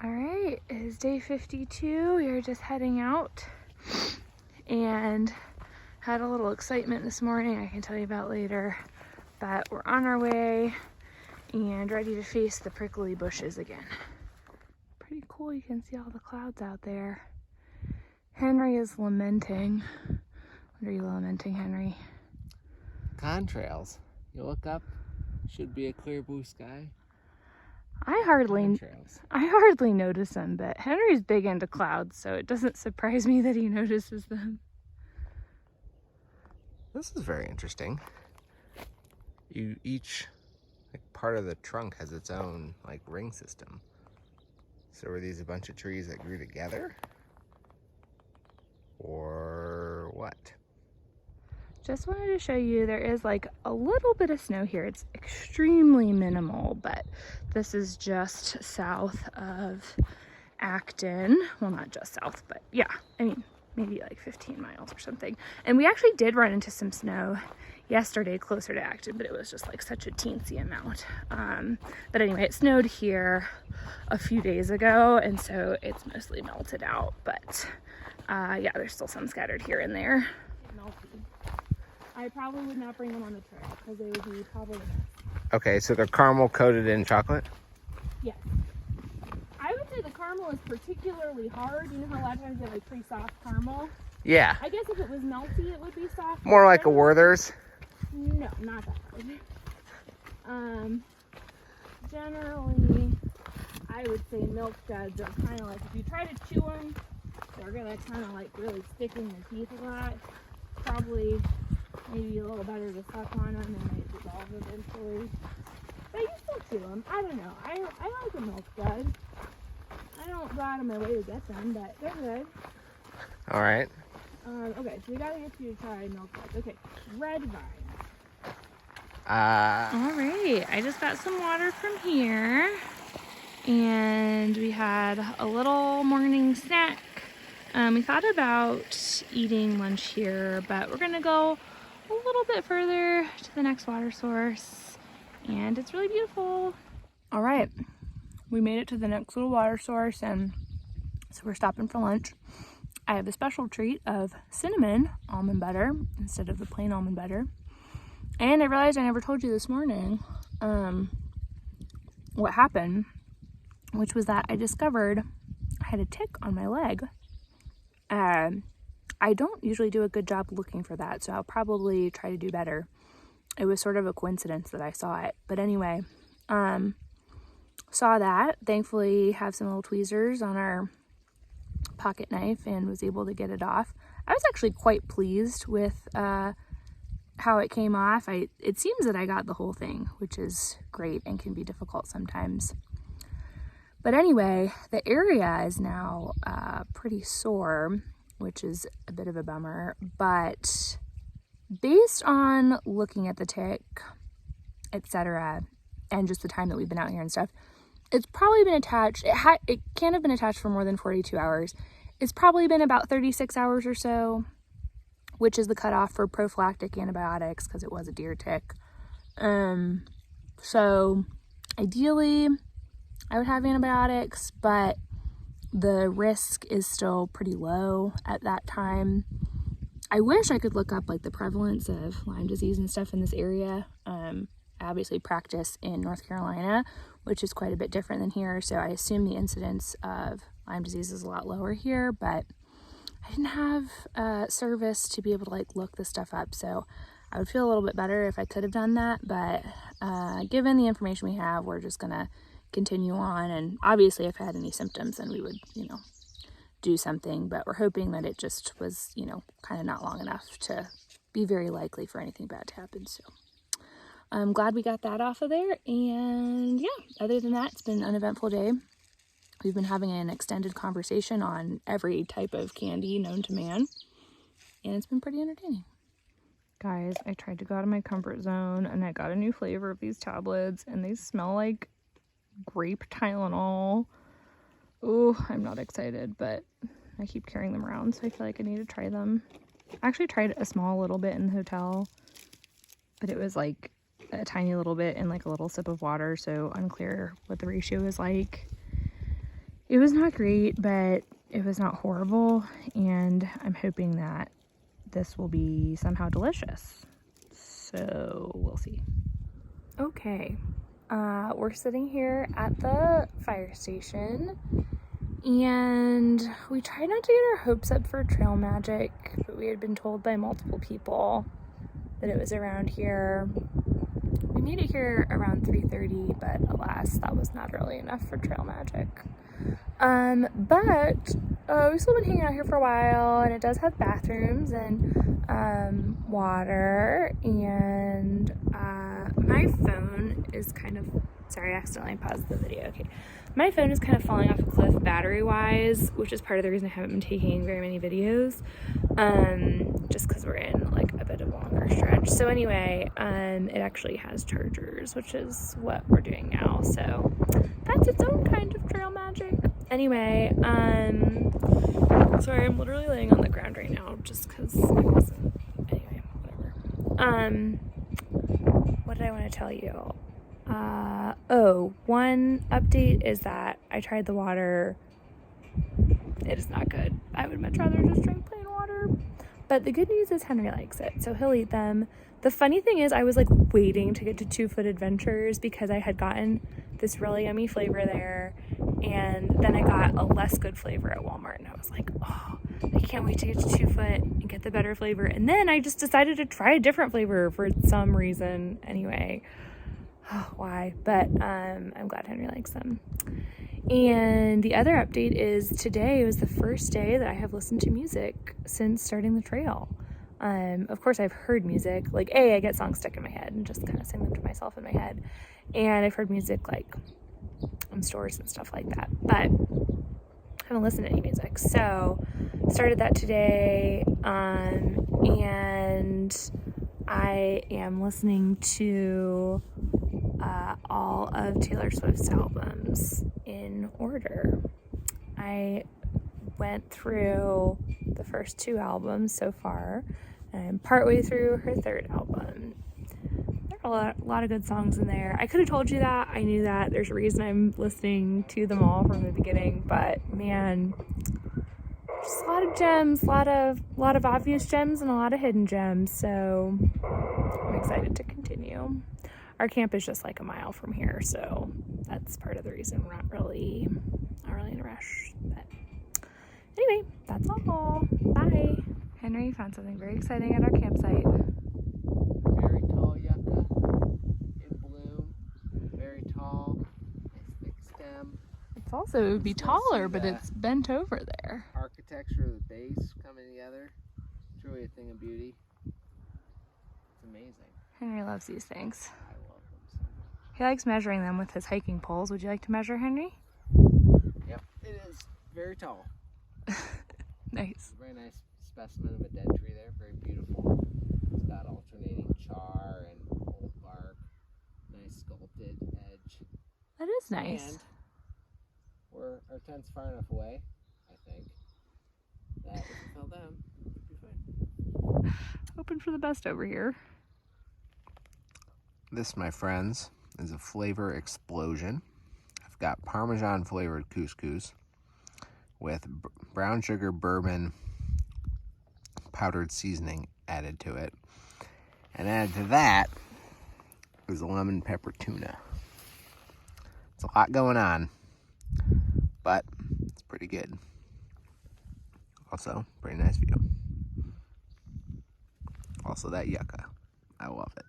All right, it is day 52. We are just heading out and had a little excitement this morning I can tell you about later, but we're on our way and ready to face the prickly bushes again. Pretty cool, you can see all the clouds out there. Henry is lamenting. What are you lamenting, Henry? Contrails. You look up, should be a clear blue sky. I hardly notice them, but Henry's big into clouds, so it doesn't surprise me that he notices them. This is very interesting. Each part of the trunk has its own ring system. So are these a bunch of trees that grew together? Or what? Just wanted to show you there is a little bit of snow here. It's extremely minimal, but this is just south of Acton. Well, not just south, but yeah, I mean, maybe 15 miles or something. And we actually did run into some snow yesterday closer to Acton, but it was just such a teensy amount. But anyway, it snowed here a few days ago, and so it's mostly melted out. But yeah, there's still some scattered here and there. I probably would not bring them on the trail because they would be probably messy. Okay, so they're caramel coated in chocolate? Yes. I would say the caramel is particularly hard. You know how a lot of times you have pretty soft caramel? Yeah. I guess if it was melty, it would be soft. More like a Werther's? No, not that hard. Generally, I would say milk duds are kind of if you try to chew them, they're going to kind of really stick in your teeth a lot. Probably maybe a little better to suck on them and they dissolve eventually. But you still chew them. I don't know. I like a milk dud. I don't go out of my way to get them, but they're good. All right. Okay, so we gotta get you to try milk duds. Okay, red vine. All right, I just got some water from here, and we had a little morning snack. We thought about eating lunch here, but we're gonna go a little bit further to the next water source, and it's really beautiful. All right, we made it to the next little water source, and so we're stopping for lunch. I have a special treat of cinnamon almond butter instead of the plain almond butter. And I realized I never told you this morning what happened, which was that I discovered I had a tick on my leg. I don't usually do a good job looking for that, so I'll probably try to do better. It was sort of a coincidence that I saw it. But anyway, saw that. Thankfully, have some little tweezers on our pocket knife and was able to get it off. I was actually quite pleased with how it came off. It seems that I got the whole thing, which is great and can be difficult sometimes. But anyway, the area is now pretty sore, which is a bit of a bummer. But based on looking at the tick, etc., and just the time that we've been out here and stuff, it's probably been attached. It can't have been attached for more than 42 hours. It's probably been about 36 hours or so, which is the cutoff for prophylactic antibiotics because it was a deer tick. So ideally, I would have antibiotics, but the risk is still pretty low at that time. I wish I could look up the prevalence of Lyme disease and stuff in this area. I obviously practice in North Carolina, which is quite a bit different than here, so I assume the incidence of Lyme disease is a lot lower here, but I didn't have service to be able to look this stuff up, so I would feel a little bit better if I could have done that, but given the information we have, we're just gonna continue on, and obviously if I had any symptoms, then we would, do something, but we're hoping that it just was, kind of not long enough to be very likely for anything bad to happen, so I'm glad we got that off of there, and yeah, other than that, it's been an uneventful day. We've been having an extended conversation on every type of candy known to man, and it's been pretty entertaining. Guys, I tried to go out of my comfort zone, and I got a new flavor of these tablets, and they smell like grape Tylenol. Oh, I'm not excited, but I keep carrying them around, so I feel like I need to try them. I actually tried a small little bit in the hotel, but it was a tiny little bit in a little sip of water, so unclear what the ratio is like. It was not great, but it was not horrible, and I'm hoping that this will be somehow delicious. So we'll see. Okay, we're sitting here at the fire station, and we tried not to get our hopes up for trail magic, but we had been told by multiple people that it was around here. We made it here around 3:30, but alas, that was not early enough for trail magic. But we've still been hanging out here for a while, and it does have bathrooms and water, and my phone is kind of, sorry, I accidentally paused the video. Okay, my phone is kind of falling off a cliff battery-wise, which is part of the reason I haven't been taking very many videos, just because we're in like a bit of a longer stretch. So anyway, it actually has chargers, which is what we're doing now, so that's its own kind of trail magic. Anyway, sorry, I'm literally laying on the ground right now just because I wasn't, anyway, whatever. What did I want to tell you? One update is that I tried the water. It is not good. I would much rather just drink plain water. But the good news is Henry likes it, so he'll eat them. The funny thing is I was like waiting to get to 2 Foot Adventures because I had gotten this really yummy flavor there, and then I got a less good flavor at Walmart, and I was like, oh, I can't wait to get to 2 Foot and get the better flavor. And then I just decided to try a different flavor for some reason. Anyway, why? But I'm glad Henry likes them. And the other update is today was the first day that I have listened to music since starting the trail. Of course, I've heard music. Like, I get songs stuck in my head and just kind of sing them to myself in my head. And I've heard music, like, in stores and stuff like that. But I haven't listened to any music. So, started that today. And I am listening to all of Taylor Swift's albums in order. I went through the first 2 albums so far, and I'm partway through her 3rd album. There are a lot of good songs in there. I could have told you that. I knew that. There's a reason I'm listening to them all from the beginning, but man, just a lot of gems, a lot of obvious gems and a lot of hidden gems, so I'm excited to continue. Our camp is just like a mile from here, so that's part of the reason we're not really in a rush. But anyway, that's all. Bye. Henry found something very exciting at our campsite. Very tall yucca in bloom. Very tall, nice thick stem. It's also, it would be taller, but it's bent over there. Architecture of the base coming together. It's really a thing of beauty. It's amazing. Henry loves these things. I love them so much. He likes measuring them with his hiking poles. Would you like to measure, Henry? Yep, it is very tall. Nice. Very nice specimen of a dead tree there. Very beautiful. It's got alternating char and old bark. Nice sculpted edge. That is nice. And our tent's far enough away, I think, that if it fell down, it'd be fine. Hoping for the best over here. This, my friends, is a flavor explosion. I've got Parmesan flavored couscous with brown sugar, bourbon, powdered seasoning added to it. And added to that is a lemon pepper tuna. It's a lot going on, but it's pretty good. Also, pretty nice view. Also that yucca. I love it.